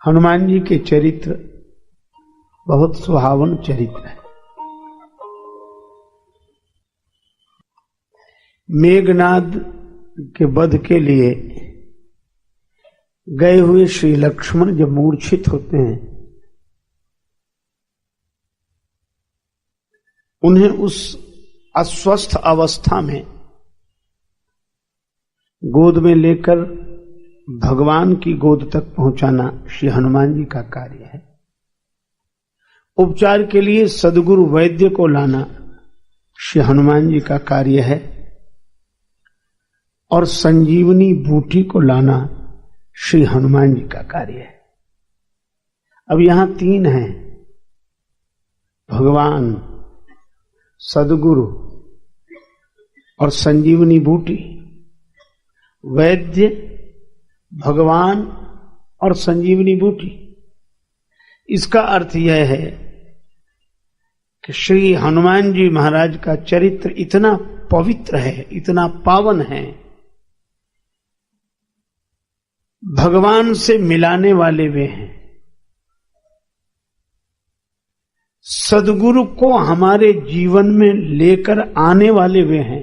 हनुमान जी के चरित्र बहुत सुहावन चरित्र है। मेघनाद के वध के लिए गए हुए श्री लक्ष्मण जब मूर्छित होते हैं, उन्हें उस अस्वस्थ अवस्था में गोद में लेकर भगवान की गोद तक पहुंचाना श्री हनुमान जी का कार्य है। उपचार के लिए सद्गुरु वैद्य को लाना श्री हनुमान जी का कार्य है और संजीवनी बूटी को लाना श्री हनुमान जी का कार्य है। अब यहां तीन हैं, भगवान, सद्गुरु और संजीवनी बूटी। वैद्य, भगवान और संजीवनी बूटी। इसका अर्थ यह है कि श्री हनुमान जी महाराज का चरित्र इतना पवित्र है, इतना पावन है, भगवान से मिलाने वाले वे हैं। सद्गुरु को हमारे जीवन में लेकर आने वाले वे हैं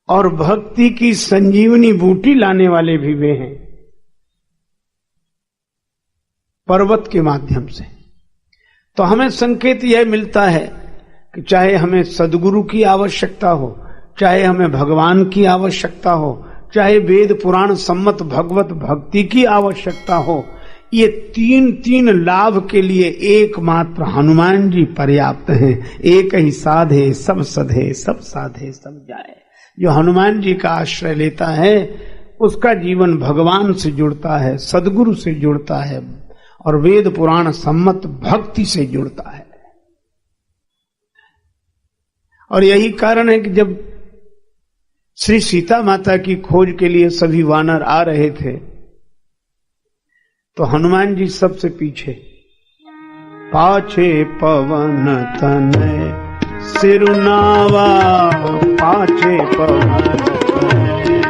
और भक्ति की संजीवनी बूटी लाने वाले भी वे हैं, पर्वत के माध्यम से। तो हमें संकेत यह मिलता है कि चाहे हमें सद्गुरु की आवश्यकता हो, चाहे हमें भगवान की आवश्यकता हो, चाहे वेद पुराण सम्मत भगवत भक्ति की आवश्यकता हो, ये तीन लाभ के लिए एकमात्र हनुमान जी पर्याप्त हैं। एक ही साधे सब सधे, सब साधे सब जाए। जो हनुमान जी का आश्रय लेता है उसका जीवन भगवान से जुड़ता है, सद्गुरु से जुड़ता है और वेद पुराण सम्मत भक्ति से जुड़ता है। और यही कारण है कि जब श्री सीता माता की खोज के लिए सभी वानर आ रहे थे तो हनुमान जी सबसे पीछे, पाछे पवन तनय सिरुनावा, पाछे पवन तनय,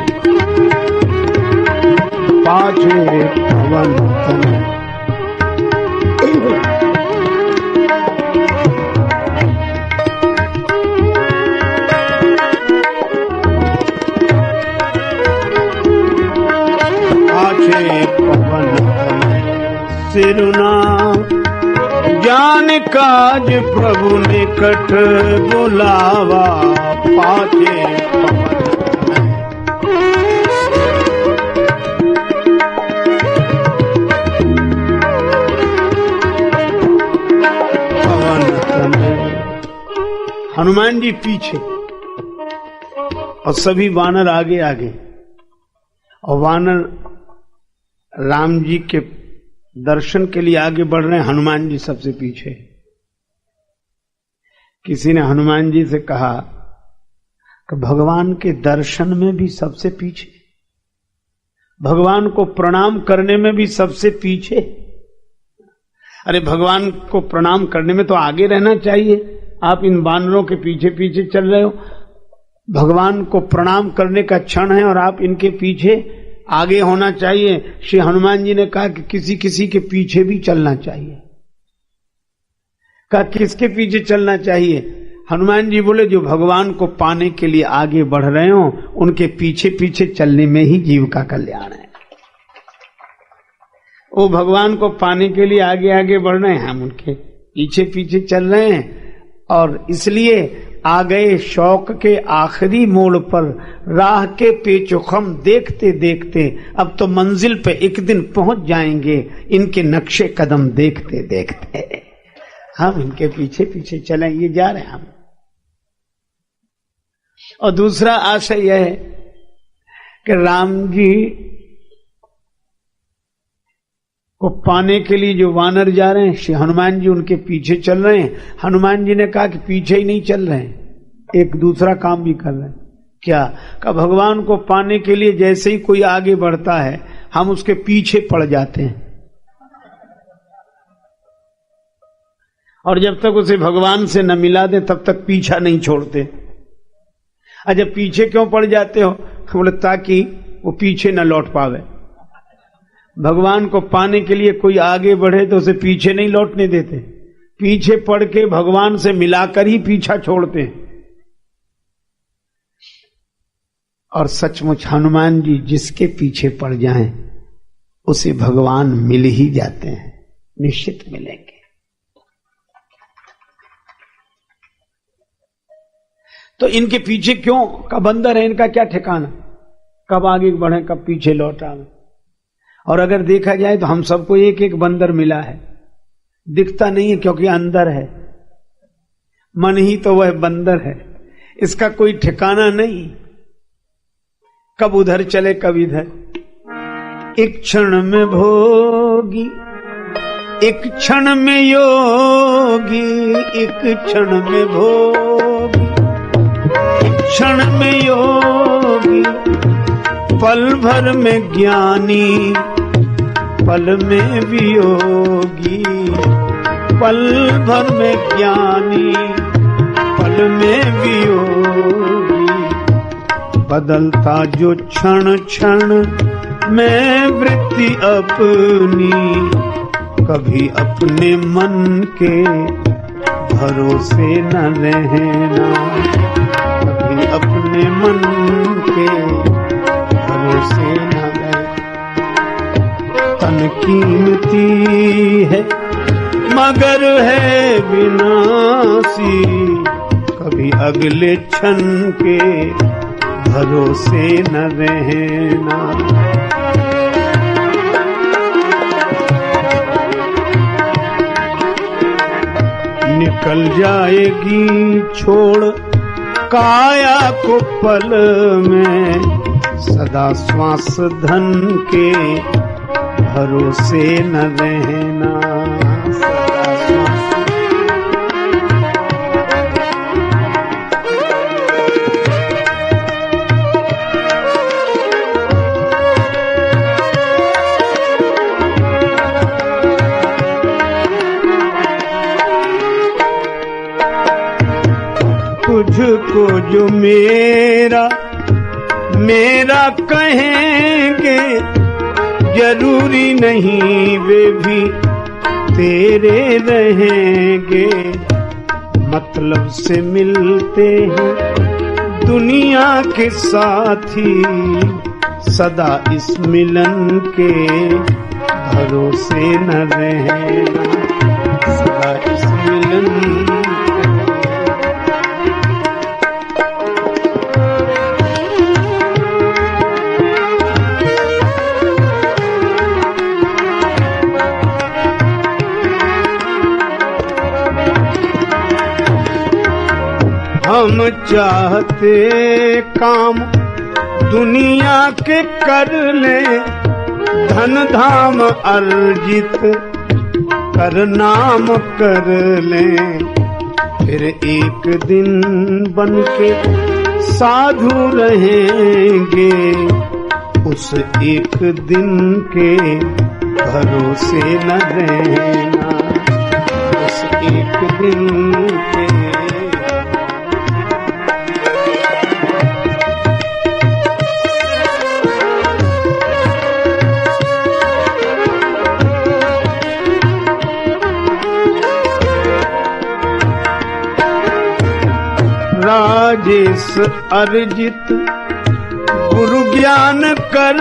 पाछे पवन तनय। सिरुना जान काज प्रभु निकट बुलावा, पाछे पवन तनय। हनुमान जी पीछे और सभी वानर आगे आगे, और वानर राम जी के दर्शन के लिए आगे बढ़ रहे हैं, हनुमान जी सबसे पीछे। किसी ने हनुमान जी से कहा कि भगवान के दर्शन में भी सबसे पीछे, भगवान को प्रणाम करने में भी सबसे पीछे। अरे भगवान को प्रणाम करने में तो आगे रहना चाहिए, आप इन वानरों के पीछे पीछे चल रहे हो। भगवान को प्रणाम करने का क्षण है और आप इनके पीछे आगे होना चाहिए। श्री हनुमान जी ने कहा कि किसी किसी के पीछे भी चलना चाहिए। कहा किसके पीछे चलना चाहिए? हनुमान जी बोले जो भगवान को पाने के लिए आगे बढ़ रहे हो उनके पीछे पीछे चलने में ही जीव का कल्याण है। वो भगवान को पाने के लिए आगे आगे बढ़ रहे हैं, हम उनके पीछे पीछे चल रहे हैं। और इसलिए आ गए शौक के आखिरी मोड़ पर, राह के पेचोखम देखते देखते, अब तो मंजिल पे एक दिन पहुंच जाएंगे, इनके नक्शे कदम देखते देखते। हम इनके पीछे पीछे चलें, ये जा रहे हैं हम। और दूसरा आशय यह है कि राम जी को पाने के लिए जो वानर जा रहे हैं, श्री हनुमान जी उनके पीछे चल रहे हैं। हनुमान जी ने कहा कि पीछे ही नहीं चल रहे हैं, एक दूसरा काम भी कर रहे हैं। क्या? का भगवान को पाने के लिए जैसे ही कोई आगे बढ़ता है हम उसके पीछे पड़ जाते हैं, और जब तक उसे भगवान से न मिला दे तब तक पीछा नहीं छोड़ते। अच्छा, पीछे क्यों पड़ जाते हो? बोले ताकि वो पीछे न लौट पावे। भगवान को पाने के लिए कोई आगे बढ़े तो उसे पीछे नहीं लौटने देते, पीछे पड़ के भगवान से मिलाकर ही पीछा छोड़ते हैं। और सचमुच हनुमान जी जिसके पीछे पड़ जाएं उसे भगवान मिल ही जाते हैं, निश्चित मिलेंगे। तो इनके पीछे क्यों का बंदर है, इनका क्या ठिकाना, कब आगे बढ़े कब पीछे लौट आवे। और अगर देखा जाए तो हम सबको एक एक बंदर मिला है, दिखता नहीं है क्योंकि अंदर है, मन ही तो वह बंदर है, इसका कोई ठिकाना नहीं, कब उधर चले कब इधर। एक क्षण में भोगी एक क्षण में योगी, एक क्षण में भोगी एक क्षण में योगी, पल भर में ज्ञानी पल में वियोगी, पल भर में ज्ञानी पल में वियोगी। बदलता जो क्षण क्षण में वृत्ति अपनी, कभी अपने मन के भरोसे न रहना, कभी अपने मन के भरोसे न रहना। तन कीमती है मगर है विनाशी, कभी अगले क्षण के भरोसे न रहना। निकल जाएगी छोड़ काया को पल में, सदा श्वास धन के भरोसे न रहना, सदा श्वास। तुझको जो मेरा मेरा कहेंगे, जरूरी नहीं वे भी तेरे रहेंगे। मतलब से मिलते हैं दुनिया के साथी, सदा इस मिलन के भरोसे न रहना, सदा इस मिलन। हम चाहते काम दुनिया के कर ले, धन धाम अर्जित कर नाम कर ले, फिर एक दिन बन के साधु रहेंगे, उस एक दिन के भरोसे न रहना, उस एक दिन के। राजेश अर्जित गुरु ज्ञान कर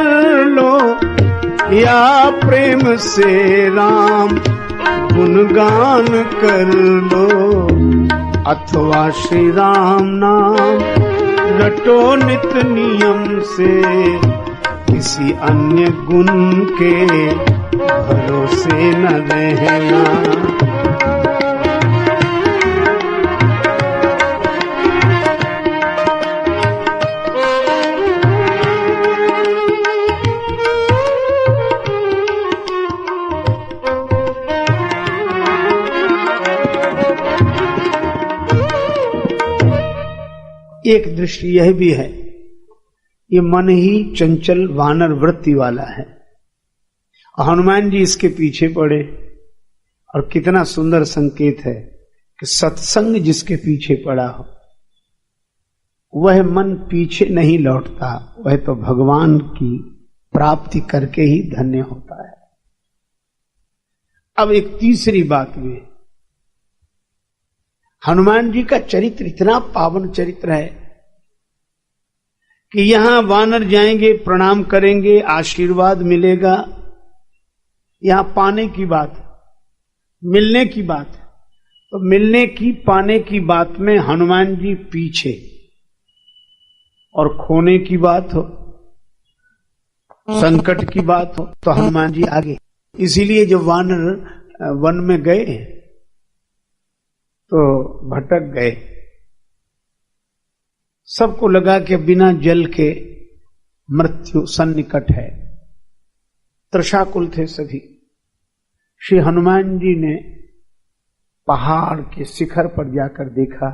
लो, या प्रेम से राम गुणगान कर लो, अथवा श्री राम नाम रटो नित नियम से, किसी अन्य गुण के भरोसे न रहना। एक दृष्टि यह भी है, ये मन ही चंचल वानर वृत्ति वाला है। हनुमान जी इसके पीछे पड़े, और कितना सुंदर संकेत है कि सत्संग जिसके पीछे पड़ा हो वह मन पीछे नहीं लौटता, वह तो भगवान की प्राप्ति करके ही धन्य होता है। अब एक तीसरी बात भी है, हनुमान जी का चरित्र इतना पावन चरित्र है कि यहां वानर जाएंगे, प्रणाम करेंगे, आशीर्वाद मिलेगा। यहां पाने की बात, मिलने की बात, तो मिलने की पाने की बात में हनुमान जी पीछे, और खोने की बात हो, संकट की बात हो, तो हनुमान जी आगे। इसीलिए जब वानर वन में गए तो भटक गए, सबको लगा कि बिना जल के मृत्यु सन्निकट है, तृषाकुल थे सभी। श्री हनुमान जी ने पहाड़ के शिखर पर जाकर देखा,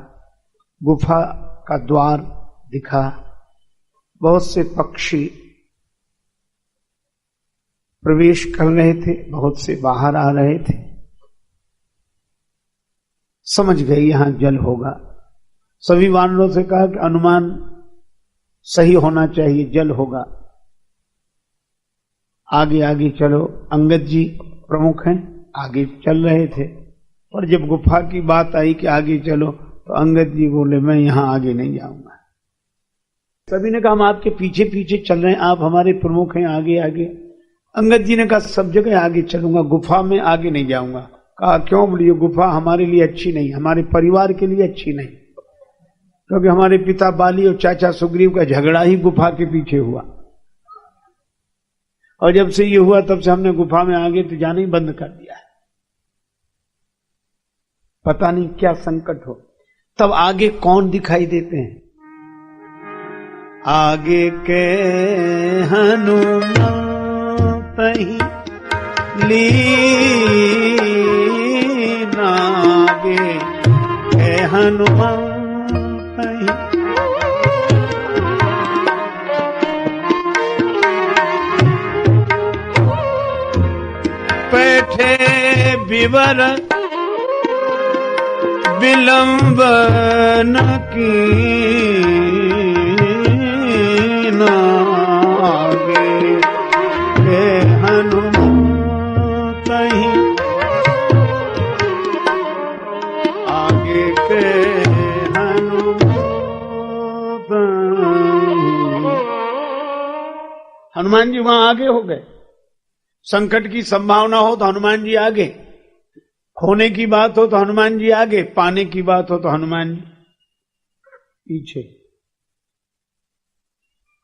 गुफा का द्वार दिखा, बहुत से पक्षी प्रवेश कर रहे थे, बहुत से बाहर आ रहे थे। समझ गए यहां जल होगा। सभी वानरों से कहा कि अनुमान सही होना चाहिए, जल होगा, आगे आगे चलो। अंगद जी प्रमुख हैं, आगे चल रहे थे, और जब गुफा की बात आई कि आगे चलो, तो अंगद जी बोले मैं यहां आगे नहीं जाऊंगा। सभी ने कहा हम आपके पीछे पीछे चल रहे हैं, आप हमारे प्रमुख हैं, आगे आगे। अंगद जी ने कहा सब जगह आगे चलूंगा, गुफा में आगे नहीं जाऊंगा। कहा क्यों? बोली ये गुफा हमारे लिए अच्छी नहीं, हमारे परिवार के लिए अच्छी नहीं, क्योंकि हमारे पिता बाली और चाचा सुग्रीव का झगड़ा ही गुफा के पीछे हुआ, और जब से ये हुआ तब से हमने गुफा में आगे तो जाना ही बंद कर दिया है। पता नहीं क्या संकट हो। तब आगे कौन दिखाई देते हैं? आगे के हनुमान लीना, आगे के हनुमान बैठे विवर विलंब न कीना, आगे के हनुमान कहीं, आगे के हनुमान जी वहां आगे हो गए। संकट की संभावना हो तो हनुमान जी आगे, खोने की बात हो तो हनुमान जी आगे, पाने की बात हो तो हनुमान जी पीछे।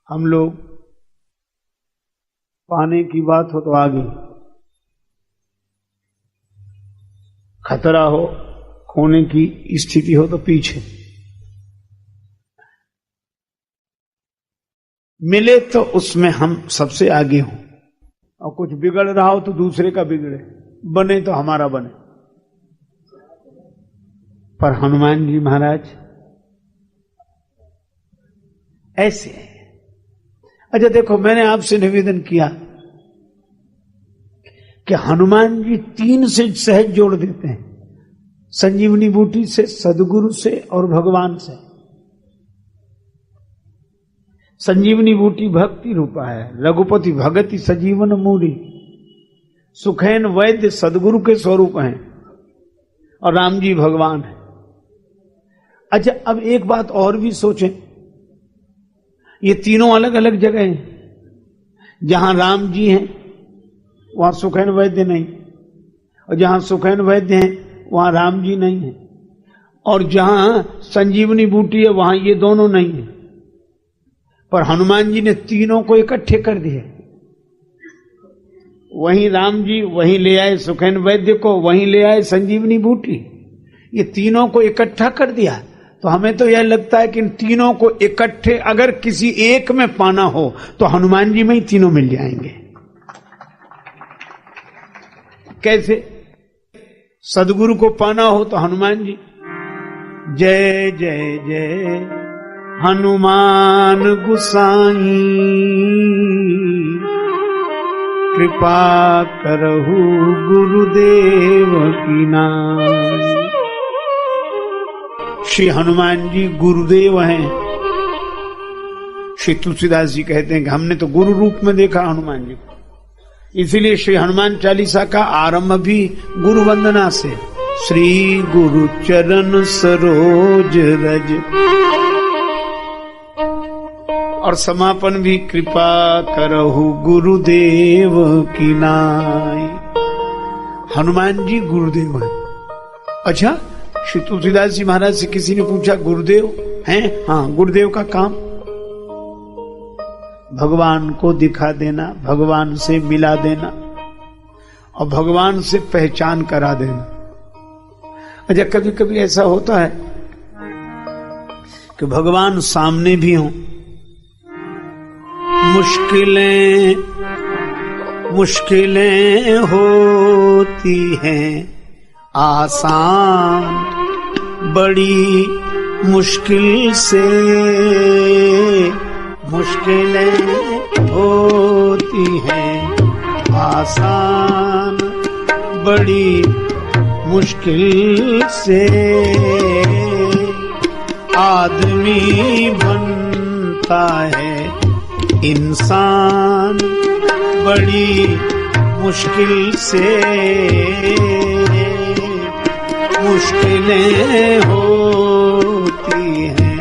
हम लोग पाने की बात हो तो आगे, खतरा हो, खोने की स्थिति हो तो पीछे। मिले तो उसमें हम सबसे आगे हों, और कुछ बिगड़ रहा हो तो दूसरे का बिगड़े, बने तो हमारा बने। पर हनुमान जी महाराज ऐसे हैं। अच्छा देखो, मैंने आपसे निवेदन किया कि हनुमान जी 3 से सहज जोड़ देते हैं, संजीवनी बूटी से, सदगुरु से और भगवान से। संजीवनी बूटी भक्ति रूपा है, रघुपति भगति सजीवन मूरी, सुखैन वैद्य सदगुरु के स्वरूप हैं, और राम जी भगवान है। अच्छा अब एक बात और भी सोचें, ये तीनों अलग अलग जगह हैं। जहां राम जी हैं वहां सुखैन वैद्य नहीं, और जहां सुखैन वैद्य हैं वहां राम जी नहीं है, और जहां संजीवनी बूटी है वहां ये दोनों नहीं है। पर हनुमान जी ने तीनों को इकट्ठे कर दिए। वहीं राम जी वहीं ले आए सुखैन वैद्य को, वहीं ले आए संजीवनी बूटी, ये तीनों को इकट्ठा कर दिया। तो हमें तो यह लगता है कि इन तीनों को इकट्ठे अगर किसी एक में पाना हो तो हनुमान जी में ही तीनों मिल जाएंगे। कैसे? सदगुरु को पाना हो तो हनुमान जी, जय जय जय हनुमान गुसाई, कृपा करहु गुरुदेव की नाई। श्री हनुमान जी गुरुदेव हैं, श्री तुलसीदास जी कहते हैं कि हमने तो गुरु रूप में देखा हनुमान जी को, इसीलिए श्री हनुमान चालीसा का आरंभ भी गुरु वंदना से, श्री गुरु चरण सरोज रज, और समापन भी कृपा करहु गुरुदेव की नाई। हनुमान जी गुरुदेव हैं। अच्छा, श्री तुलसीदास जी महाराज से किसी ने पूछा गुरुदेव हैं? हाँ, गुरुदेव का काम भगवान को दिखा देना, भगवान से मिला देना और भगवान से पहचान करा देना। अच्छा, कभी कभी ऐसा होता है कि भगवान सामने भी हों, मुश्किलें होती हैं आसान, बड़ी मुश्किल से मुश्किलें होती हैं आसान, बड़ी मुश्किल से आदमी बनता है इंसान, बड़ी मुश्किल से मुश्किलें होती हैं।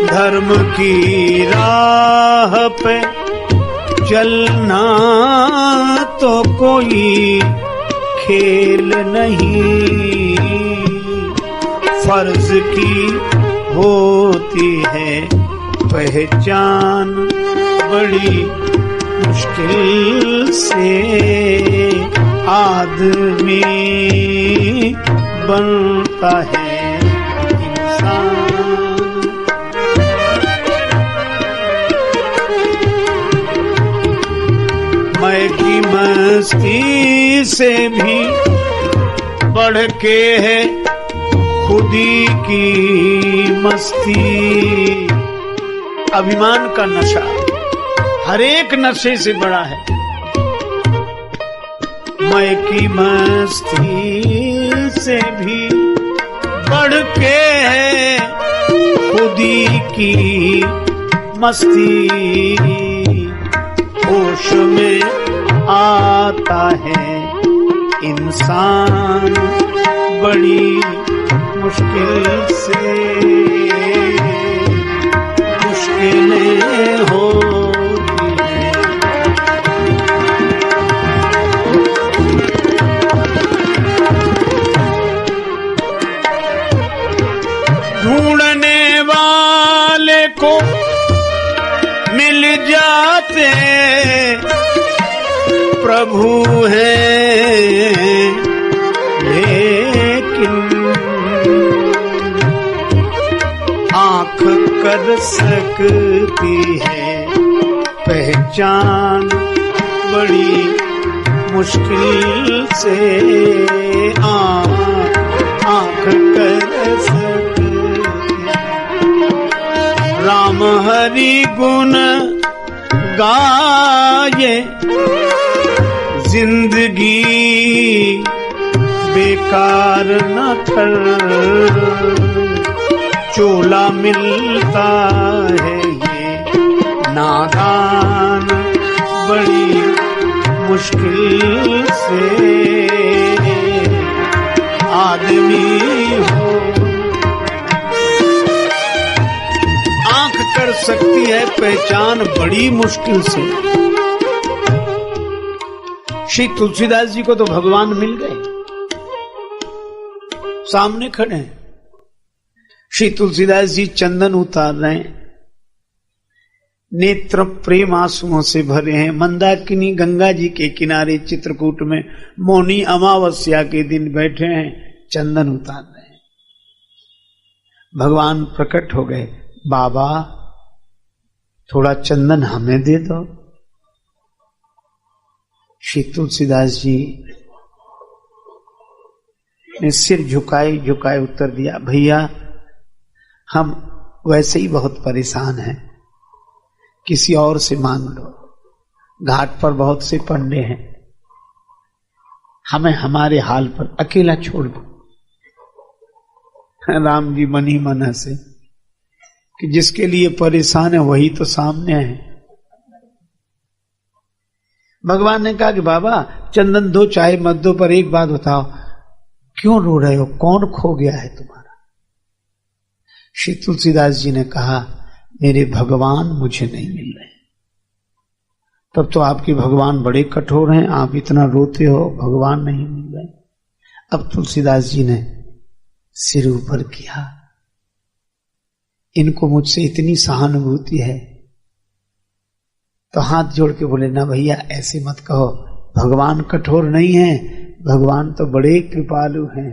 धर्म की राह पे चलना तो कोई खेल नहीं, फर्ज की होती है पहचान, बड़ी मुश्किल से आदमी बनता है इंसान। मैं की मस्ती से भी बढ़ के है खुदी की मस्ती। अभिमान का नशा हर एक नशे से बड़ा है। मैं की मस्ती से भी बढ़ के है खुदी की मस्ती। होश में आता है इंसान, बड़ी मुश्किल से मुश्किलें होती हैं। ढूंढने वाले को मिल जाते प्रभु हैं, लेकिन आँख कर सकती है पहचान, बड़ी मुश्किल से आँख कर सकती है। राम हरि गुण गाये जिंदगी बेकार न कर, चोला मिलता है ये नादान, बड़ी मुश्किल से आदमी हो। आंख कर सकती है पहचान, बड़ी मुश्किल से। श्री तुलसीदास जी को तो भगवान मिल गए, सामने खड़े हैं। श्री तुलसीदास जी चंदन उतार रहे हैं, नेत्र प्रेम आंसुओं से भरे हैं। मंदाकिनी गंगा जी के किनारे चित्रकूट में मौनी अमावस्या के दिन बैठे हैं, चंदन उतार रहे हैं। भगवान प्रकट हो गए, बाबा थोड़ा चंदन हमें दे दो। श्री तुलसीदास जी ने सिर झुकाए झुकाए उत्तर दिया, भैया हम वैसे ही बहुत परेशान हैं, किसी और से मांग लो। घाट पर बहुत से पंडे हैं, हमें हमारे हाल पर अकेला छोड़ दो, राम जी मन ही मन हंसे कि जिसके लिए परेशान है वही तो सामने है। भगवान ने कहा कि बाबा चंदन दो, चाहे मत दो, पर एक बात बताओ, क्यों रो रहे हो? कौन खो गया है तुम्हारा? श्री तुलसीदास जी ने कहा, मेरे भगवान मुझे नहीं मिल रहे। तब तो आपके भगवान बड़े कठोर हैं, आप इतना रोते हो, भगवान नहीं मिल रहे। अब तुलसीदास जी ने सिर ऊपर किया, इनको मुझसे इतनी सहानुभूति है, तो हाथ जोड़ के बोले, ना भैया ऐसे मत कहो, भगवान कठोर नहीं है, भगवान तो बड़े कृपालु हैं,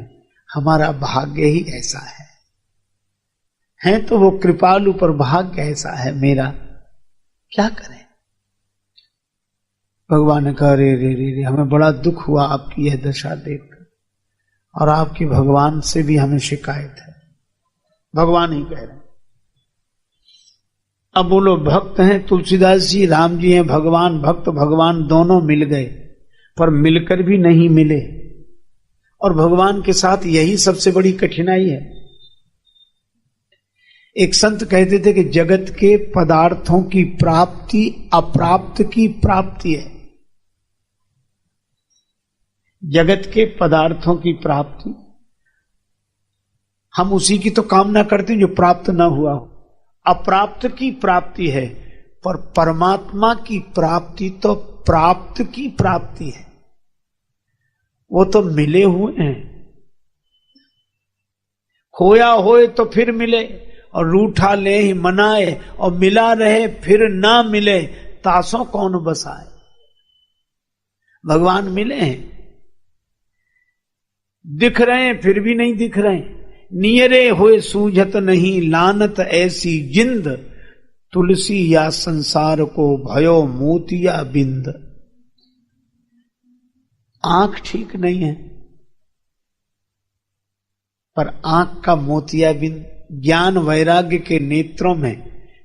हमारा भाग्य ही ऐसा है तो वो कृपालु पर भाग्य ऐसा है मेरा, क्या करें? भगवान ने कहा, रे रे रे रे, हमें बड़ा दुख हुआ आपकी यह दशा देखकर, और आपकी भगवान से भी हमें शिकायत है। भगवान ही कह रहे हैं। अब बोलो, भक्त हैं तुलसीदास जी, राम जी हैं भगवान, भक्त भगवान दोनों मिल गए, पर मिलकर भी नहीं मिले, और भगवान के साथ यही सबसे बड़ी कठिनाई है। एक संत कहते थे कि जगत के पदार्थों की प्राप्ति अप्राप्त की प्राप्ति है। जगत के पदार्थों की प्राप्ति, हम उसी की तो कामना करते हैं जो प्राप्त ना हुआ हो, अप्राप्त की प्राप्ति है, पर परमात्मा की प्राप्ति तो प्राप्त की प्राप्ति है, वो तो मिले हुए हैं। खोया होए तो फिर मिले, और रूठा ले ही मनाए, और मिला रहे फिर ना मिले, तासों कौन बसाए। भगवान मिले हैं, दिख रहे हैं फिर भी नहीं दिख रहे, नियरे होए सूझत नहीं, लानत ऐसी जिंद, तुलसी या संसार को भयो मोतिया बिंद। आंख ठीक नहीं है, पर आंख का मोतिया बिंद, ज्ञान वैराग्य के नेत्रों में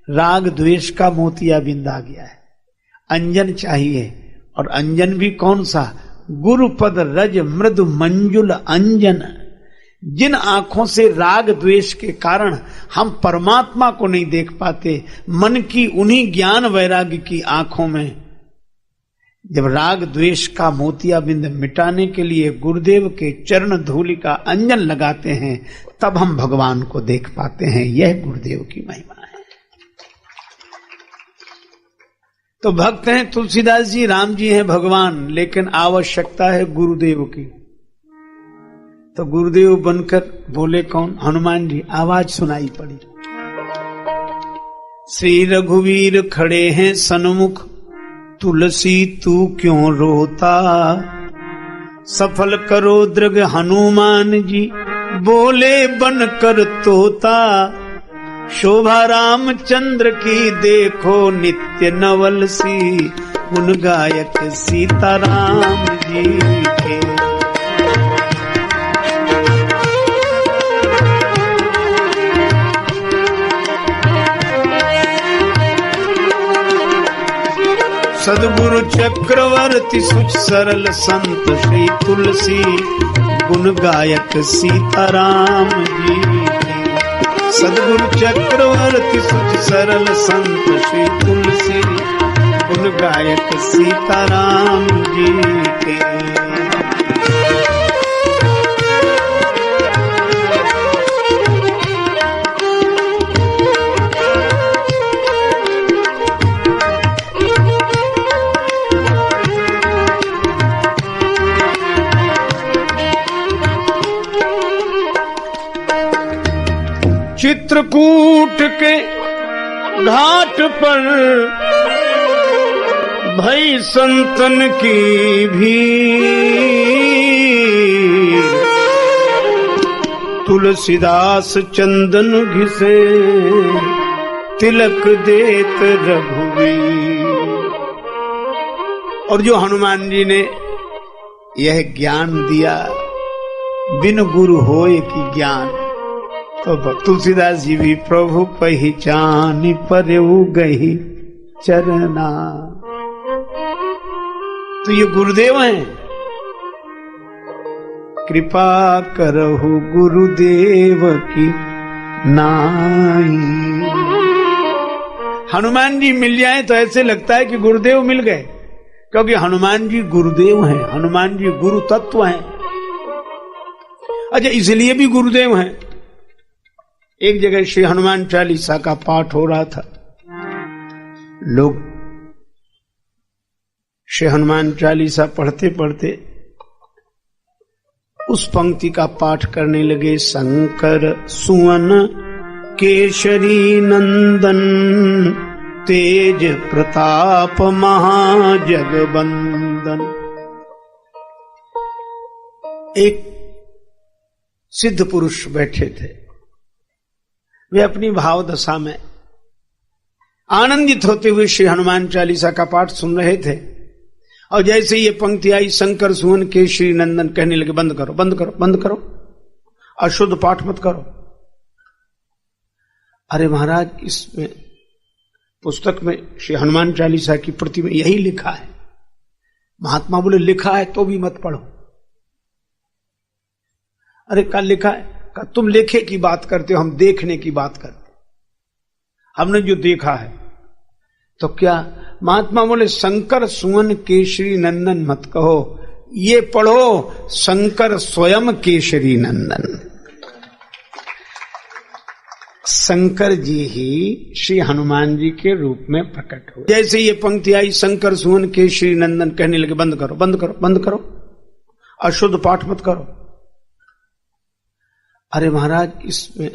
राग द्वेष का मोतिया बिंद आ गया है। अंजन चाहिए, और अंजन भी कौन सा? गुरुपद रज मृदु मंजुल अंजन। जिन आंखों से राग द्वेष के कारण हम परमात्मा को नहीं देख पाते, मन की उन्हीं ज्ञान वैराग्य की आंखों में जब राग द्वेष का मोतिया बिंद मिटाने के लिए गुरुदेव के चरण धूलि का अंजन लगाते हैं, तब हम भगवान को देख पाते हैं। यह गुरुदेव की महिमा है। तो भक्त हैं तुलसीदास जी, राम जी हैं भगवान, लेकिन आवश्यकता है गुरुदेव की। तो गुरुदेव बनकर बोले कौन? हनुमान जी। आवाज सुनाई पड़ी, श्री रघुवीर खड़े हैं सन्मुख, तुलसी तू क्यों रोता, सफल करो दृग हनुमान जी, बोले बनकर तोता, शोभा रामचंद्र की देखो नित्य नवल सी, गुण गायक सीताराम जी के। सद्गुरु चक्रवर्ती सुच सरल संत श्री तुलसी, गुण गायक सीताराम जी के। सद्गुरु चक्रवर्ती सुच सरल संत श्री तुलसी, गुण गायक सीताराम जी के। चित्रकूट के घाट पर भई संतन की भीड़, तुलसीदास चंदन घिसे तिलक देत रघुवीर। और जो हनुमान जी ने यह ज्ञान दिया, बिन गुरु होए की ज्ञान, तो तुलसीदास जी भी प्रभु पहचान परऊ गही चरना। तो ये गुरुदेव हैं, कृपा करहु गुरुदेव की नाई। हनुमान जी मिल जाए तो ऐसे लगता है कि गुरुदेव मिल गए, क्योंकि हनुमान जी गुरुदेव हैं, हनुमान जी गुरु तत्व हैं। अच्छा, इसलिए भी गुरुदेव हैं। एक जगह श्री हनुमान चालीसा का पाठ हो रहा था, लोग श्री हनुमान चालीसा पढ़ते पढ़ते उस पंक्ति का पाठ करने लगे। शंकर सुवन केशरी नंदन, तेज प्रताप महाजगबंदन। एक सिद्ध पुरुष बैठे थे, वे अपनी भाव दशा में आनंदित होते हुए श्री हनुमान चालीसा का पाठ सुन रहे थे, और जैसे ये पंक्ति आई, शंकर सुवन केशरी नंदन, कहने लगे बंद करो बंद करो बंद करो, अशुद्ध पाठ मत करो। अरे महाराज, इसमें पुस्तक में श्री हनुमान चालीसा की प्रति में यही लिखा है। महात्मा बोले लिखा है तो भी मत पढ़ो। अरे कल लिखा है, कहा तुम लेखे की बात करते हो, हम देखने की बात करते, हमने जो देखा है। तो क्या महात्मा बोले शंकर सुवन केशरी नंदन मत कहो, ये पढ़ो शंकर स्वयं केशरी नंदन। शंकर जी ही श्री हनुमान जी के रूप में प्रकट हुए। जैसे ये पंक्ति आई, शंकर सुवन केशरी नंदन, कहने लगे बंद करो बंद करो बंद करो, अशुद्ध पाठ मत करो। अरे महाराज, इसमें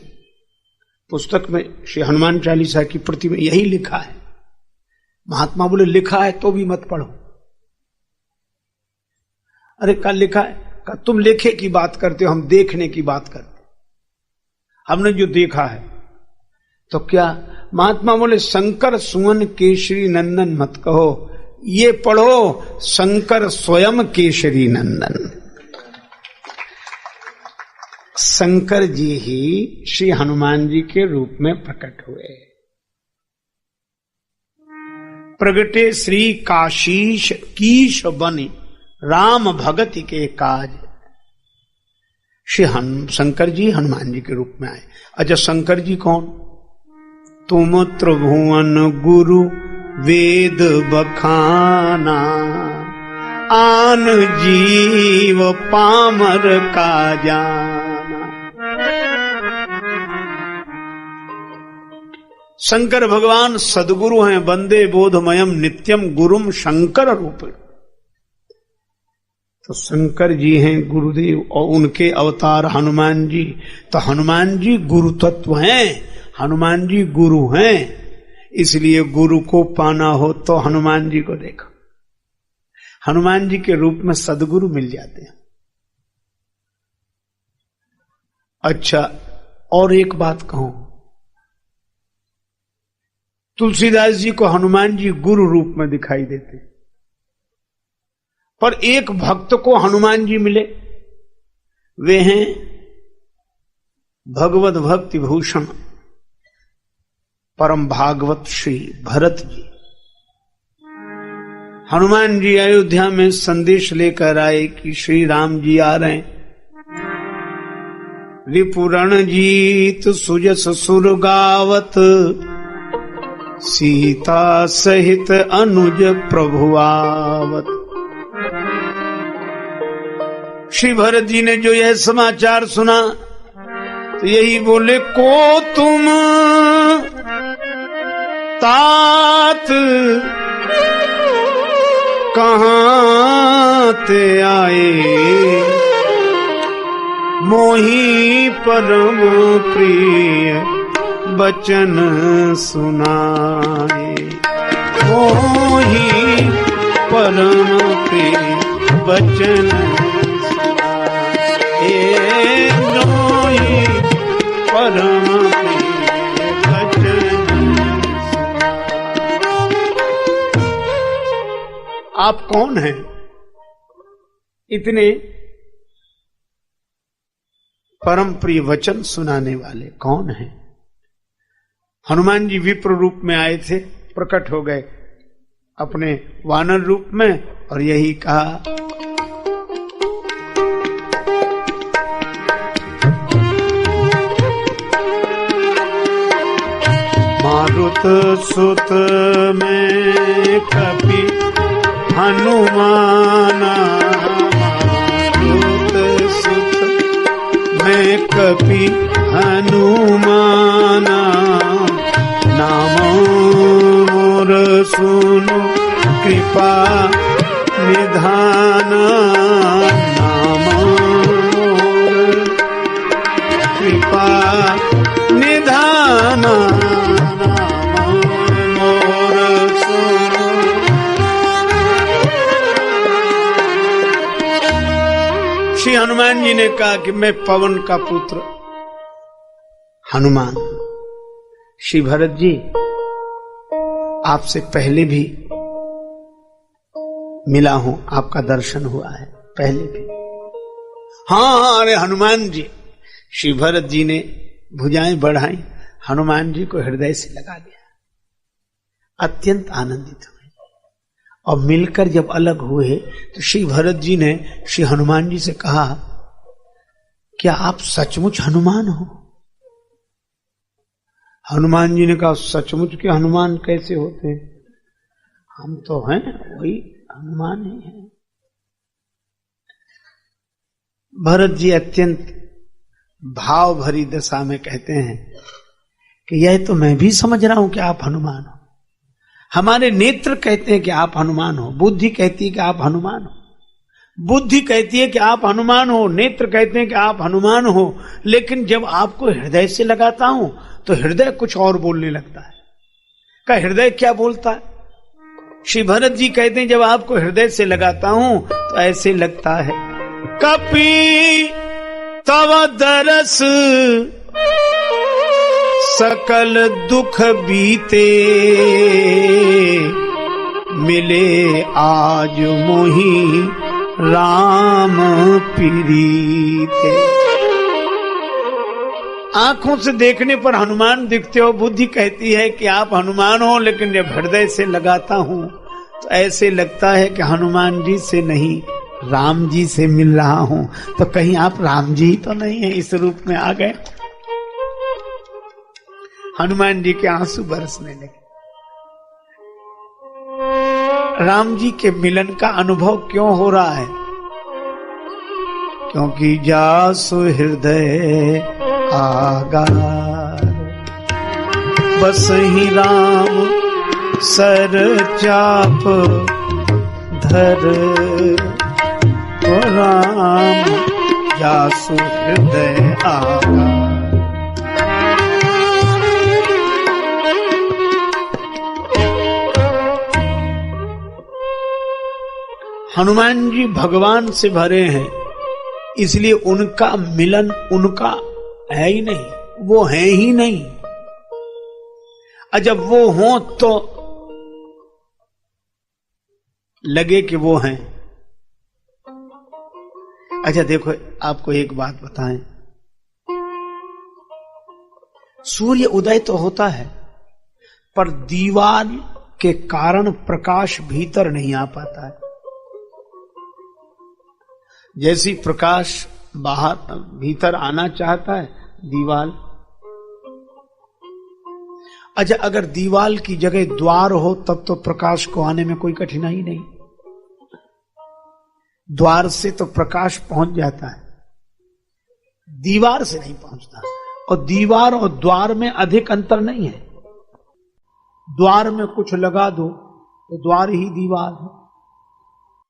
पुस्तक में श्री हनुमान चालीसा की प्रति में यही लिखा है। महात्मा बोले लिखा है तो भी मत पढ़ो। अरे कल लिखा है, कहा तुम लेखे की बात करते हो, हम देखने की बात करते, हमने जो देखा है। तो क्या महात्मा बोले शंकर सुवन केशरी नंदन मत कहो, ये पढ़ो शंकर स्वयं केशरी नंदन। शंकर जी ही श्री हनुमान जी के रूप में प्रकट हुए। प्रगटे श्री काशीश कीश बनि, राम भगति के काज। श्री शंकर जी हनुमान जी के रूप में आए। अच्छा, शंकर जी कौन? तुम त्रिभुवन गुरु वेद बखाना, आन जीव पामर का जाना। शंकर भगवान सदगुरु हैं, वंदे बोधमयम नित्यम गुरुम शंकर रूप। तो शंकर जी हैं गुरुदेव, और उनके अवतार हनुमान जी। तो हनुमान जी गुरु तत्व हैं, हनुमान जी गुरु हैं। इसलिए गुरु को पाना हो तो हनुमान जी को देखो। हनुमान जी के रूप में सदगुरु मिल जाते हैं। अच्छा, और एक बात कहूं, तुलसीदास जी को हनुमान जी गुरु रूप में दिखाई देते, पर एक भक्त को हनुमान जी मिले, वे हैं भगवत भक्ति भूषण परम भागवत श्री भरत जी। हनुमान जी अयोध्या में संदेश लेकर आए कि श्री राम जी आ रहे हैं। रिपुरण जीत सुजस सुर गावत, सीता सहित अनुज प्रभु आवत। श्री भरत जी ने जो यह समाचार सुना तो यही बोले, को तुम तात कहाँ ते आए, मोही परम प्रिय बचन सुनाए। मोही परम प्रिय बचन सुनाए। मोही परम प्रिय बचन सुनाए। आप कौन हैं? इतने परम प्रिय वचन सुनाने वाले कौन हैं? हनुमान जी विप्र रूप में आए थे, प्रकट हो गए अपने वानर रूप में, और यही कहा, सुत में कपि हनुमाना, सुत में कपि हनुमाना, नाम मोर सुनो कृपा निधाना, नाम मोर कृपा निधाना, नाम मोर सुनो। श्री हनुमान जी ने कहा कि मैं पवन का पुत्र हनुमान। श्री भरत जी आपसे पहले भी मिला हूं, आपका दर्शन हुआ है पहले भी। हाँ, अरे हनुमान जी। श्री भरत जी ने भुजाएं बढ़ाई, हनुमान जी को हृदय से लगा लिया, अत्यंत आनंदित हुए। और मिलकर जब अलग हुए तो श्री भरत जी ने श्री हनुमान जी से कहा, क्या आप सचमुच हनुमान हो? हनुमान जी ने कहा, सचमुच के हनुमान कैसे होते हैं, हम तो हैं वही हनुमान ही हैं। भरत जी अत्यंत भाव भरी दशा में कहते हैं कि यह तो मैं भी समझ रहा हूं कि आप हनुमान हो, हमारे नेत्र कहते हैं कि आप हनुमान हो, बुद्धि कहती है कि आप हनुमान हो, बुद्धि कहती है कि आप हनुमान हो, नेत्र कहते हैं कि आप हनुमान हो, लेकिन जब आपको हृदय से लगाता हूं तो हृदय कुछ और बोलने लगता है। का हृदय क्या बोलता है? श्री भरत जी कहते हैं, जब आपको हृदय से लगाता हूं तो ऐसे लगता है, कपि तव दरस सकल दुख बीते, मिले आज मोहि राम प्रीते। आंखों से देखने पर हनुमान दिखते हो, बुद्धि कहती है कि आप हनुमान हो, लेकिन जब हृदय से लगाता हूं तो ऐसे लगता है कि हनुमान जी से नहीं राम जी से मिल रहा हूं। तो कहीं आप राम जी तो नहीं है इस रूप में आ गए? हनुमान जी के आंसू बरसने लगे। राम जी के मिलन का अनुभव क्यों हो रहा है? क्योंकि जासु हृदय आगार, बसहि राम सर चाप धर, तो राम जासु हृदय आगार। हनुमान जी भगवान से भरे हैं, इसलिए उनका मिलन उनका है ही नहीं, वो है ही नहीं। और जब वो हो तो लगे कि वो हैं। अच्छा देखो, आपको एक बात बताएं, सूर्य उदय तो होता है पर दीवार के कारण प्रकाश भीतर नहीं आ पाता है। जैसी प्रकाश बाहर भीतर आना चाहता है दीवाल। अच्छा, अगर दीवाल की जगह द्वार हो तब तो प्रकाश को आने में कोई कठिनाई नहीं, द्वार से तो प्रकाश पहुंच जाता है, दीवार से नहीं पहुंचता। और दीवार और द्वार में अधिक अंतर नहीं है। द्वार में कुछ लगा दो तो द्वार ही दीवार है,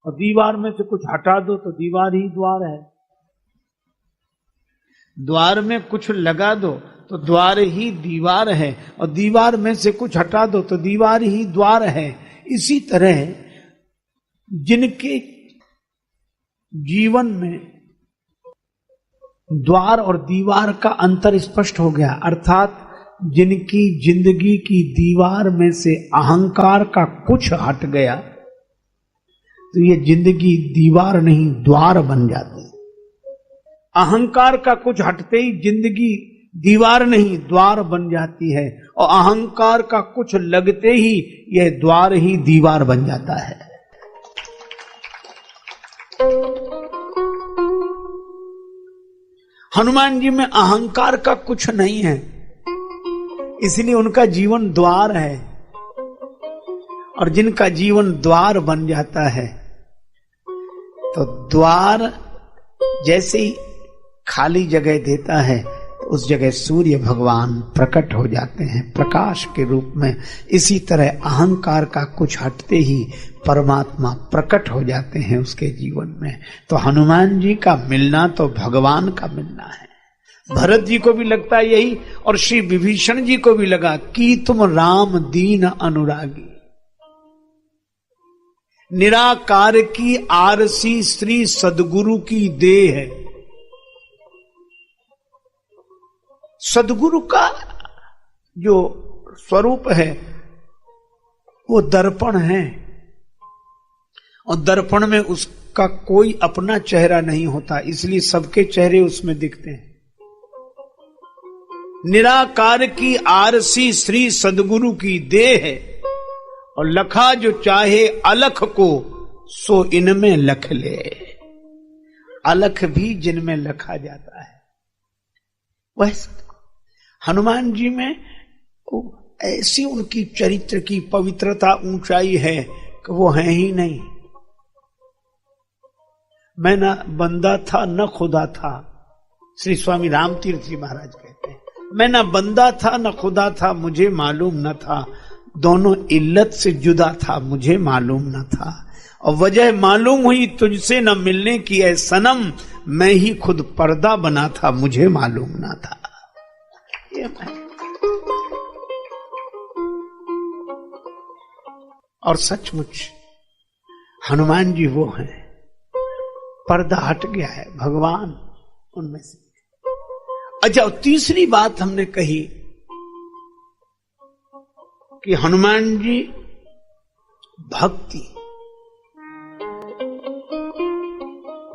और दीवार में से कुछ हटा दो तो दीवार ही द्वार है। द्वार में कुछ लगा दो तो द्वार ही दीवार है, और दीवार में से कुछ हटा दो तो दीवार ही द्वार है। इसी तरह जिनके जीवन में द्वार और दीवार का अंतर स्पष्ट हो गया, अर्थात जिनकी जिंदगी की दीवार में से अहंकार का कुछ हट गया, तो ये जिंदगी दीवार नहीं द्वार बन जाती। अहंकार का कुछ हटते ही जिंदगी दीवार नहीं द्वार बन जाती है, और अहंकार का कुछ लगते ही यह द्वार ही दीवार बन जाता है। हनुमान जी में अहंकार का कुछ नहीं है, इसलिए उनका जीवन द्वार है, और जिनका जीवन द्वार बन जाता है तो द्वार जैसे ही खाली जगह देता है तो उस जगह सूर्य भगवान प्रकट हो जाते हैं प्रकाश के रूप में। इसी तरह अहंकार का कुछ हटते ही परमात्मा प्रकट हो जाते हैं उसके जीवन में। तो हनुमान जी का मिलना तो भगवान का मिलना है। भरत जी को भी लगता है यही, और श्री विभीषण जी को भी लगा कि तुम राम दीन अनुरागी, निराकार की आरसी श्री सदगुरु की देह है। सदगुरु का जो स्वरूप है वो दर्पण है, और दर्पण में उसका कोई अपना चेहरा नहीं होता, इसलिए सबके चेहरे उसमें दिखते हैं। निराकार की आरसी श्री सदगुरु की देह है, और लखा जो चाहे अलख को सो इनमें लख ले। अलख भी जिनमें लखा जाता है वह हनुमान जी में ऐसी उनकी चरित्र की पवित्रता ऊंचाई है कि वो है ही नहीं। मैं न बंदा था न खुदा था, श्री स्वामी रामतीर्थ जी महाराज कहते हैं, मैं न बंदा था न खुदा था, मुझे मालूम न था, दोनों इल्लत से जुदा था, मुझे मालूम न था, और वजह मालूम हुई तुझसे न मिलने की ऐ सनम, मैं ही खुद पर्दा बना था, मुझे मालूम न था। और सचमुच हनुमान जी वो हैं, पर्दा हट गया है, भगवान उनमें से। अच्छा, तीसरी बात हमने कही कि हनुमान जी भक्ति।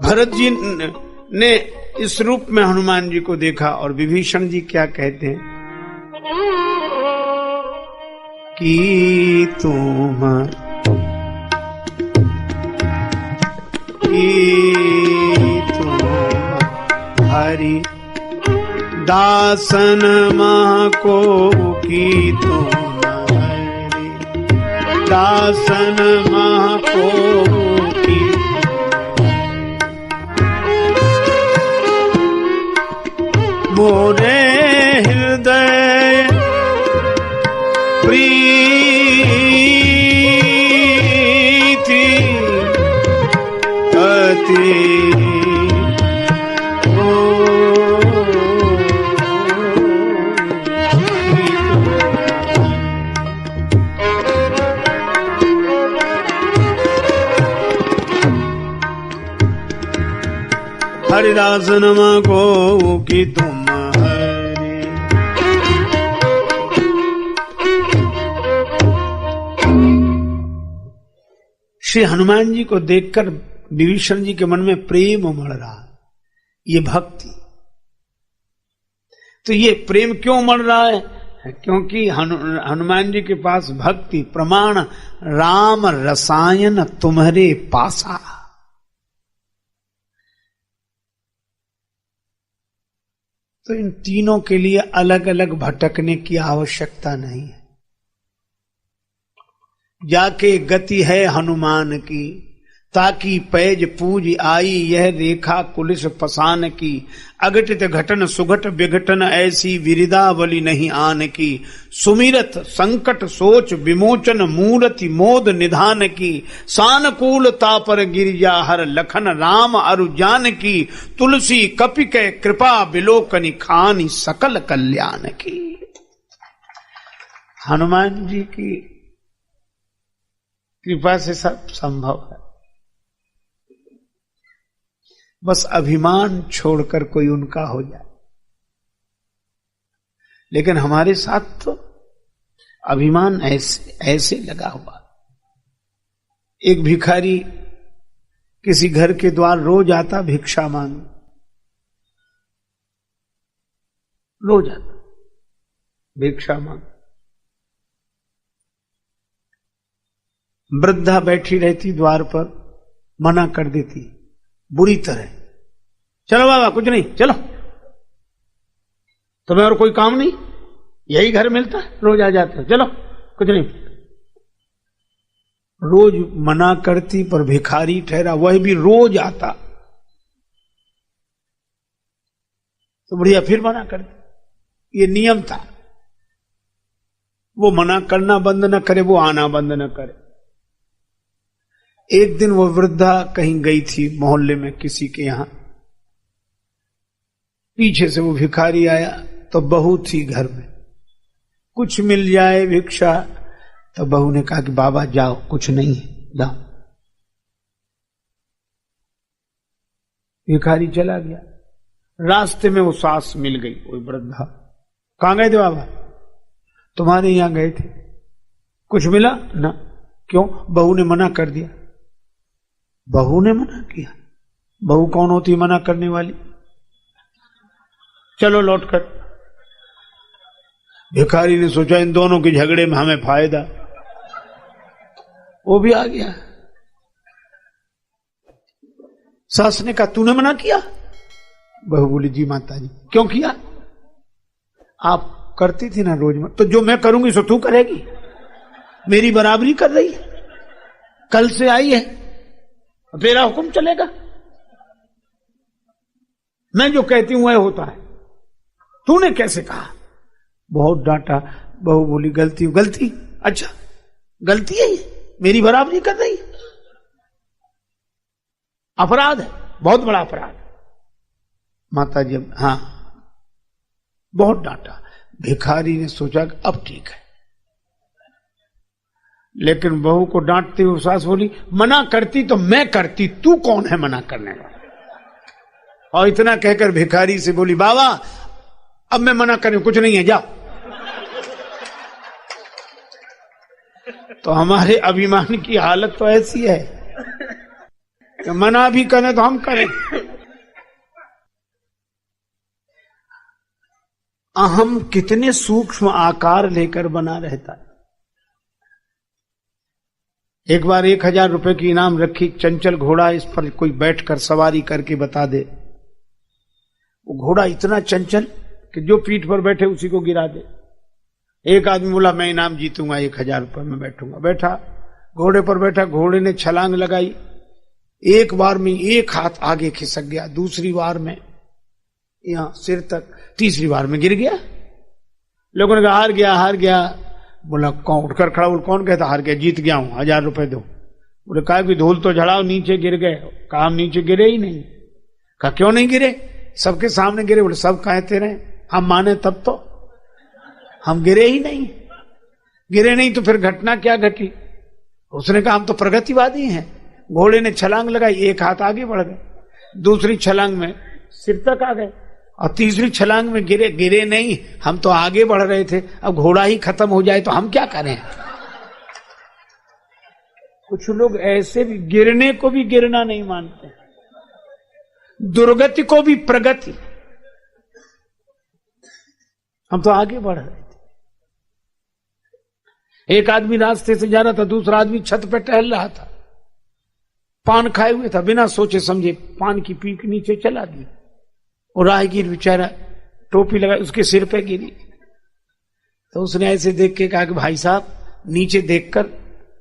भरत जी ने इस रूप में हनुमान जी को देखा, और विभीषण जी क्या कहते हैं कि तुम हरि दासन मह को की तुम हरि दासन मह को की मोरे हृदय प्रीति अति हरिदास नम को कि तुम हरि। श्री हनुमान जी को देखकर विभीषण जी के मन में प्रेम उमड़ रहा, ये भक्ति। तो ये प्रेम क्यों उमड़ रहा है? क्योंकि हनुमान जी के पास भक्ति प्रमाण राम रसायन तुम्हारे पासा। तो इन तीनों के लिए अलग अलग भटकने की आवश्यकता नहीं है। जाके गति है हनुमान की, ताकि पैज पूज आई यह रेखा कुलिस पसान की। अघटित घटन सुघट विघटन ऐसी विरिदावली नहीं आन की। सुमिरत संकट सोच विमोचन मूर्ति मोद निधान की। सानुकूलता पर गिरिजा हर लखन राम अरु जान की। तुलसी कपिक कृपा विलोकनि खानी सकल कल्याण की। हनुमान जी की कृपा से सब संभव है, बस अभिमान छोड़कर कोई उनका हो जाए। लेकिन हमारे साथ तो अभिमान ऐसे लगा हुआ। एक भिखारी किसी घर के द्वार रोज आता भिक्षा मांग, रोज आता भिक्षा मांग। वृद्धा बैठी रहती द्वार पर, मना कर देती बुरी तरह, चलो बाबा कुछ नहीं, चलो तुम्हें और कोई काम नहीं, यही घर मिलता है, रोज आ जाते हैं, चलो कुछ नहीं। रोज मना करती पर भिखारी ठहरा, वह भी रोज आता तो बढ़िया फिर मना करती। ये नियम था, वो मना करना बंद न करे, वो आना बंद न करे। एक दिन वो वृद्धा कहीं गई थी मोहल्ले में किसी के यहां, पीछे से वो भिखारी आया तो बहू थी घर में, कुछ मिल जाए भिक्षा। तो बहू ने कहा कि बाबा जाओ, कुछ नहीं है, जाओ। भिखारी चला गया। रास्ते में वो सास मिल गई, वो वृद्धा। कहां गए थे बाबा? तुम्हारे यहां गए थे, कुछ मिला ना? क्यों? बहू ने मना कर दिया। बहू ने मना किया? बहू कौन होती है मना करने वाली? चलो लौट कर। भिखारी ने सोचा इन दोनों के झगड़े में हमें फायदा, वो भी आ गया। सास ने कहा तूने मना किया? बहू बोली जी माता जी। क्यों किया? आप करती थी ना रोज में, तो जो मैं करूंगी सो तू करेगी? मेरी बराबरी कर रही है, कल से आई है, तेरा हुक्म चलेगा? मैं जो कहती हूं वह होता है, तूने कैसे कहा? बहुत डांटा। बहू बोली गलती गलती, अच्छा गलती है ये, मेरी बराबरी कर रही है, अपराध है, बहुत बड़ा अपराध। माता जी हाँ, बहुत डांटा। भिखारी ने सोचा कि अब ठीक है, लेकिन बहू को डांटती हुई सास बोली मना करती तो मैं करती, तू कौन है मना करने वाला? और इतना कहकर भिखारी से बोली बाबा अब मैं मना करूं, कुछ नहीं है, जाओ। तो हमारे अभिमान की हालत तो ऐसी है कि मना भी करें तो हम करें। अहम कितने सूक्ष्म आकार लेकर बना रहता है। एक बार 1000 रुपए की इनाम रखी, चंचल घोड़ा, इस पर कोई बैठकर सवारी करके बता दे। वो घोड़ा इतना चंचल कि जो पीठ पर बैठे उसी को गिरा दे। एक आदमी बोला मैं इनाम जीतूंगा, 1000 रुपए में बैठूंगा। बैठा, घोड़े पर बैठा, घोड़े ने छलांग लगाई, एक बार में एक हाथ आगे खिसक गया, दूसरी बार में यहां सिर तक, तीसरी बार में गिर गया। लोगों ने कहा हार गया हार गया। बोला कौन? उठकर खड़ा, बोल कौन कहता हार गया? जीत गया हूं, 1000 रुपए दो। बोले कहा कि धूल तो झड़ाओ, नीचे गिर गए। कहा हम नीचे गिरे ही नहीं। कहा क्यों नहीं गिरे? सबके सामने गिरे। बोले सब कहते रहे, हम माने तब तो, हम गिरे ही नहीं। गिरे नहीं तो फिर घटना क्या घटी? उसने कहा हम तो प्रगतिवादी हैं। घोड़े ने छलांग लगाई, एक हाथ आगे बढ़ गए, दूसरी छलांग में सिर तक आ गए, और तीसरी छलांग में गिरे। गिरे नहीं, हम तो आगे बढ़ रहे थे, अब घोड़ा ही खत्म हो जाए तो हम क्या करें? कुछ लोग ऐसे भी गिरने को भी गिरना नहीं मानते, दुर्गति को भी प्रगति। हम तो आगे बढ़ रहे थे। एक आदमी रास्ते से जा रहा था, दूसरा आदमी छत पे टहल रहा था, पान खाए हुए था, बिना सोचे समझे पान की पीक नीचे चला दी। और राहगीर बेचारा टोपी लगा, उसके सिर पे गिरी। तो उसने ऐसे देख के कहा कि भाई साहब नीचे देखकर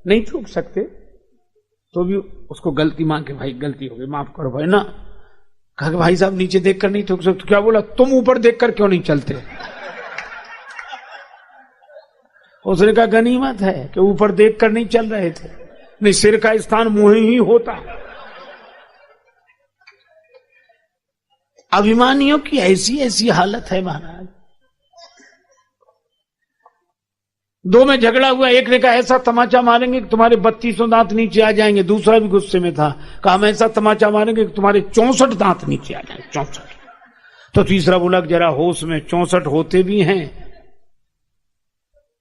नहीं थूक सकते? तो भी उसको गलती मांग के, भाई गलती हो गई, माफ करो भाई ना। कहा कि भाई साहब नीचे देखकर नहीं थूक सकते। क्या बोला? तुम ऊपर देखकर क्यों नहीं चलते? उसने कहा गनीमत है कि ऊपर देखकर नहीं चल रहे थे, नहीं सिर का स्थान मुंह ही होता। अभिमानियों की ऐसी ऐसी हालत है महाराज। दो में झगड़ा हुआ, एक ने कहा ऐसा तमाचा मारेंगे कि तुम्हारे 32 दांत नीचे आ जाएंगे। दूसरा भी गुस्से में था, कहा हम ऐसा तमाचा मारेंगे कि तुम्हारे 64 दांत नीचे आ जाएंगे, 64। तो तीसरा बोला कि जरा होश में, 64 होते भी हैं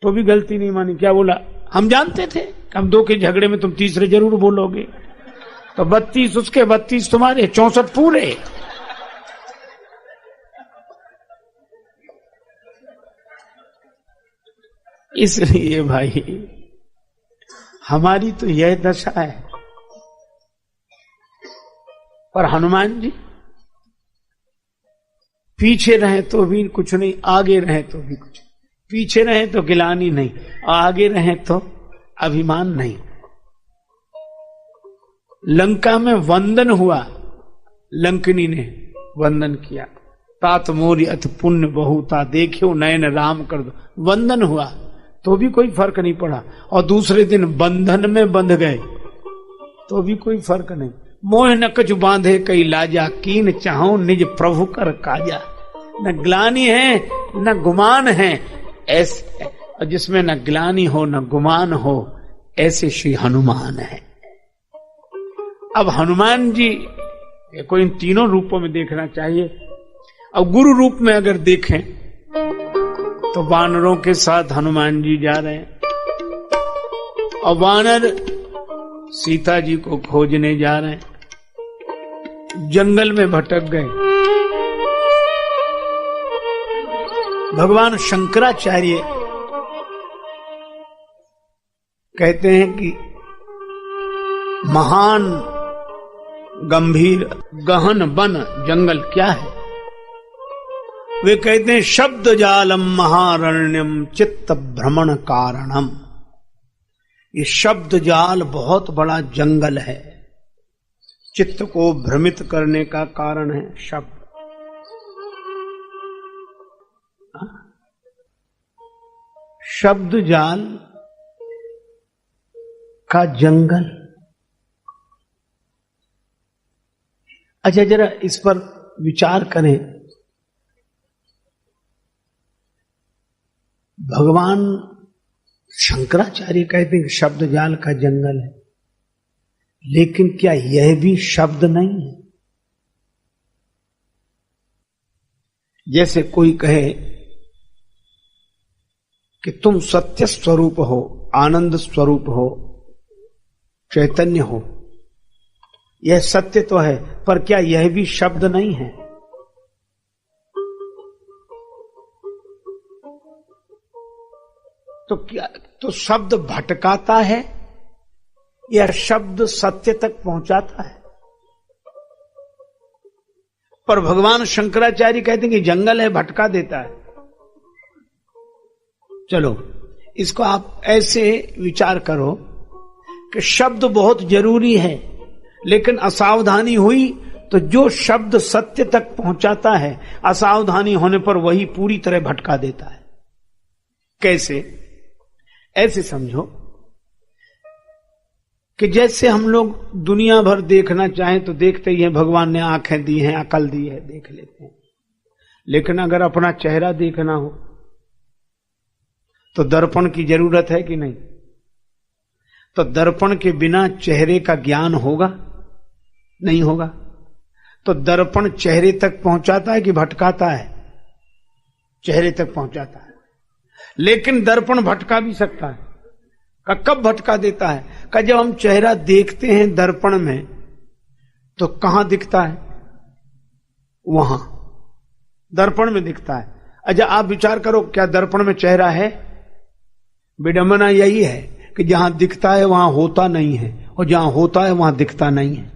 तो भी गलती नहीं मानी। क्या बोला? हम जानते थे कि हम दो के झगड़े में तुम तीसरे जरूर बोलोगे, तो 32 उसके, 32 तुम्हारे, 64 पूरे। इसलिए भाई हमारी तो यह दशा है। पर हनुमान जी पीछे रहे तो भी कुछ नहीं, आगे रहे तो भी कुछ नहीं। पीछे रहे तो गिलानी नहीं, आगे रहे तो अभिमान नहीं। लंका में वंदन हुआ, लंकनी ने वंदन किया, तात मोरी अति पुण्य बहुता, देखियो नयन राम कर दो, वंदन हुआ तो भी कोई फर्क नहीं पड़ा। और दूसरे दिन बंधन में बंध गए तो भी कोई फर्क नहीं। मोह न कछु बांधे कई लाजा, कीन चाहो निज प्रभु कर काजा। न ग्लानि है न गुमान है, ऐसे जिसमें न ग्लानि हो न गुमान हो, ऐसे श्री हनुमान है। अब हनुमान जी को इन तीनों रूपों में देखना चाहिए। अब गुरु रूप में अगर देखें तो वानरों के साथ हनुमान जी जा रहे हैं, और वानर सीता जी को खोजने जा रहे हैं, जंगल में भटक गए। भगवान शंकराचार्य कहते हैं कि महान गंभीर गहन वन जंगल क्या है? वे कहते हैं शब्द जालम महारण्यम चित्त भ्रमण कारणम। ये शब्द जाल बहुत बड़ा जंगल है, चित्त को भ्रमित करने का कारण है शब्द। शब्द जाल का जंगल। अच्छा, जरा इस पर विचार करें। भगवान शंकराचार्य कहते हैं कि शब्द जाल का जंगल है, लेकिन क्या यह भी शब्द नहीं है? जैसे कोई कहे कि तुम सत्य स्वरूप हो, आनंद स्वरूप हो, चैतन्य हो, यह सत्य तो है, पर क्या यह भी शब्द नहीं है? तो क्या तो शब्द भटकाता है या शब्द सत्य तक पहुंचाता है? पर भगवान शंकराचार्य कहते हैं कि जंगल है, भटका देता है। चलो, इसको आप ऐसे विचार करो कि शब्द बहुत जरूरी है, लेकिन असावधानी हुई तो जो शब्द सत्य तक पहुंचाता है, असावधानी होने पर वही पूरी तरह भटका देता है। कैसे? ऐसे समझो कि जैसे हम लोग दुनिया भर देखना चाहें तो देखते ही हैं, भगवान ने आंखें दी हैं, अकल दी है, देख लेते हैं। लेकिन अगर अपना चेहरा देखना हो तो दर्पण की जरूरत है कि नहीं? तो दर्पण के बिना चेहरे का ज्ञान होगा? नहीं होगा। तो दर्पण चेहरे तक पहुंचाता है कि भटकाता है? चेहरे तक पहुंचाता है। लेकिन दर्पण भटका भी सकता है। कब भटका देता है? जब हम चेहरा देखते हैं दर्पण में तो कहां दिखता है? वहां दर्पण में दिखता है। अच्छा, आप विचार करो, क्या दर्पण में चेहरा है? विडंबना यही है कि जहां दिखता है वहां होता नहीं है, और जहां होता है वहां दिखता नहीं है।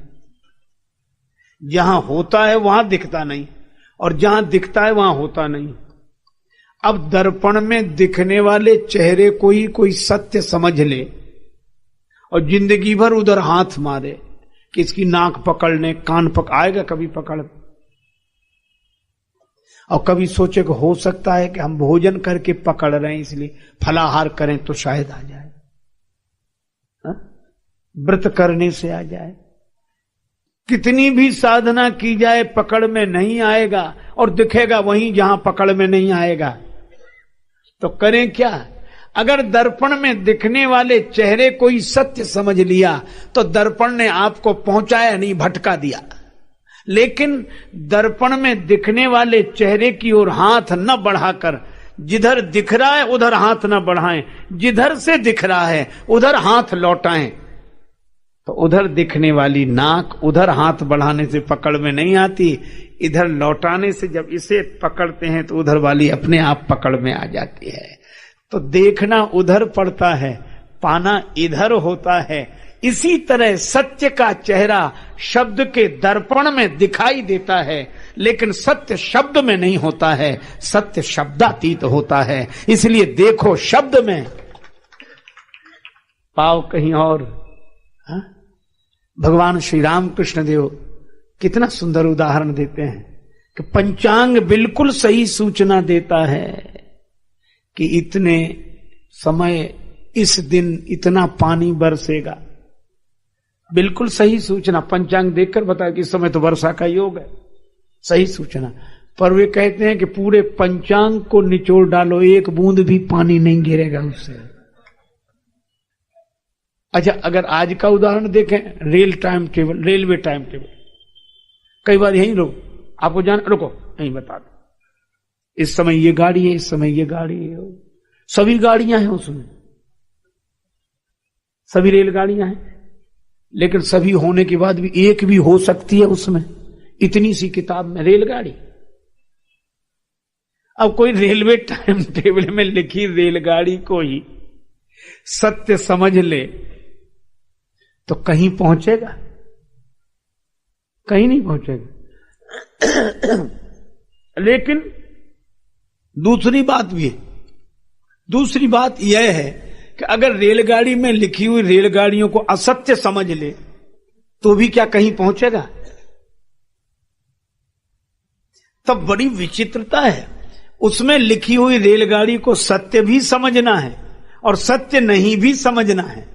जहां होता है वहां दिखता नहीं, और जहां दिखता है वहां होता नहीं। अब दर्पण में दिखने वाले चेहरे को ही कोई सत्य समझ ले और जिंदगी भर उधर हाथ मारे कि इसकी नाक पकड़ने, कान आएगा कभी पकड़, और कभी सोचे कि हो सकता है कि हम भोजन करके पकड़ रहे हैं, इसलिए फलाहार करें तो शायद आ जाए, व्रत करने से आ जाए। कितनी भी साधना की जाए पकड़ में नहीं आएगा, और दिखेगा वहीं जहां पकड़ में नहीं आएगा। तो करें क्या? अगर दर्पण में दिखने वाले चेहरे को ही सत्य समझ लिया तो दर्पण ने आपको पहुंचाया नहीं, भटका दिया। लेकिन दर्पण में दिखने वाले चेहरे की ओर हाथ न बढ़ाकर, जिधर दिख रहा है उधर हाथ न बढ़ाएं, जिधर से दिख रहा है उधर हाथ लौटाएं। तो उधर दिखने वाली नाक उधर हाथ बढ़ाने से पकड़ में नहीं आती, इधर लौटाने से जब इसे पकड़ते हैं तो उधर वाली अपने आप पकड़ में आ जाती है। तो देखना उधर पड़ता है, पाना इधर होता है। इसी तरह सत्य का चेहरा शब्द के दर्पण में दिखाई देता है, लेकिन सत्य शब्द में नहीं होता है, सत्य शब्दातीत होता है। इसलिए देखो शब्द में, पाओ कहीं और। हा? भगवान श्री राम कृष्ण देव कितना सुंदर उदाहरण देते हैं कि पंचांग बिल्कुल सही सूचना देता है कि इतने समय इस दिन इतना पानी बरसेगा। बिल्कुल सही सूचना, पंचांग देखकर बताया कि इस समय तो वर्षा का योग है, सही सूचना। पर वे कहते हैं कि पूरे पंचांग को निचोड़ डालो, एक बूंद भी पानी नहीं गिरेगा उससे। अच्छा, अगर आज का उदाहरण देखें, रेलवे टाइम टेबल, कई बार यही लोग आपको रुको यही बता दो, इस समय ये गाड़ी है, इस समय ये गाड़ी है, सभी गाड़ियां हैं उसमें, सभी रेलगाड़ियां हैं, लेकिन सभी होने के बाद भी एक भी हो सकती है उसमें, इतनी सी किताब में रेलगाड़ी। अब कोई रेलवे टाइम टेबल में लिखी रेलगाड़ी को ही सत्य समझ ले तो कहीं पहुंचेगा? कहीं नहीं पहुंचेगा। लेकिन दूसरी बात भी है, दूसरी बात यह है कि अगर रेलगाड़ी में लिखी हुई रेलगाड़ियों को असत्य समझ ले तो भी क्या कहीं पहुंचेगा? तब बड़ी विचित्रता है। उसमें लिखी हुई रेलगाड़ी को सत्य भी समझना है और सत्य नहीं भी समझना है,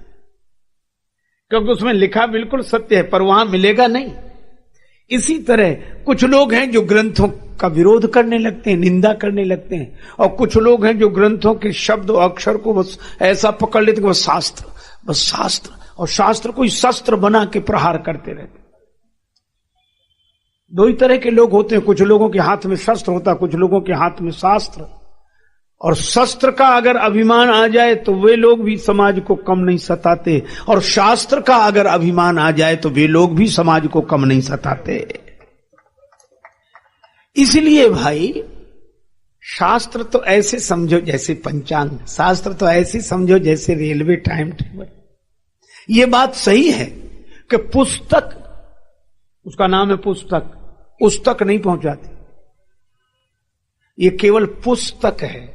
क्योंकि उसमें लिखा बिल्कुल सत्य है पर वहां मिलेगा नहीं। इसी तरह कुछ लोग हैं जो ग्रंथों का विरोध करने लगते हैं, निंदा करने लगते हैं, और कुछ लोग हैं जो ग्रंथों के शब्द और अक्षर को बस ऐसा पकड़ लेते हैं, बस शास्त्र, और शास्त्र को ही शस्त्र बना के प्रहार करते रहते। दो ही तरह के लोग होते हैं, कुछ लोगों के हाथ में शस्त्र होता है, कुछ लोगों के हाथ में शास्त्र। और शस्त्र का अगर अभिमान आ जाए तो वे लोग भी समाज को कम नहीं सताते, और शास्त्र का अगर अभिमान आ जाए तो वे लोग भी समाज को कम नहीं सताते। इसलिए भाई, शास्त्र तो ऐसे समझो जैसे पंचांग, शास्त्र तो ऐसे समझो जैसे रेलवे टाइम टेबल। ये बात सही है कि पुस्तक, उसका नाम है पुस्तक, उस तक नहीं पहुंचाती। ये केवल पुस्तक है,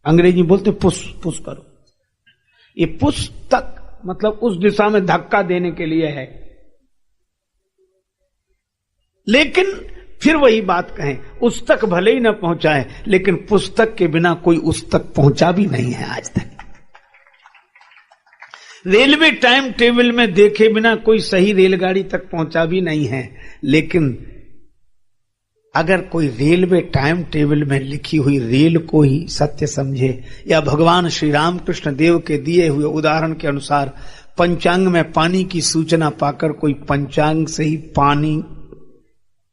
अंग्रेजी बोलते पुश करो। ये पुस्तक मतलब उस दिशा में धक्का देने के लिए है। लेकिन फिर वही बात कहें, उस तक भले ही ना पहुंचाए, लेकिन पुस्तक के बिना कोई उस तक पहुंचा भी नहीं है आज तक। रेलवे टाइम टेबल में देखे बिना कोई सही रेलगाड़ी तक पहुंचा भी नहीं है। लेकिन अगर कोई रेलवे टाइम टेबल में लिखी हुई रेल को ही सत्य समझे, या भगवान श्री राम कृष्ण देव के दिए हुए उदाहरण के अनुसार पंचांग में पानी की सूचना पाकर कोई पंचांग से ही पानी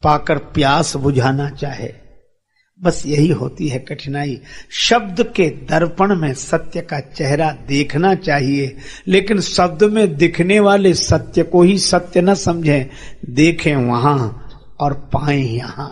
पाकर प्यास बुझाना चाहे, बस यही होती है कठिनाई। शब्द के दर्पण में सत्य का चेहरा देखना चाहिए, लेकिन शब्द में दिखने वाले सत्य को ही सत्य न समझें, देखें वहां और पाएं यहां।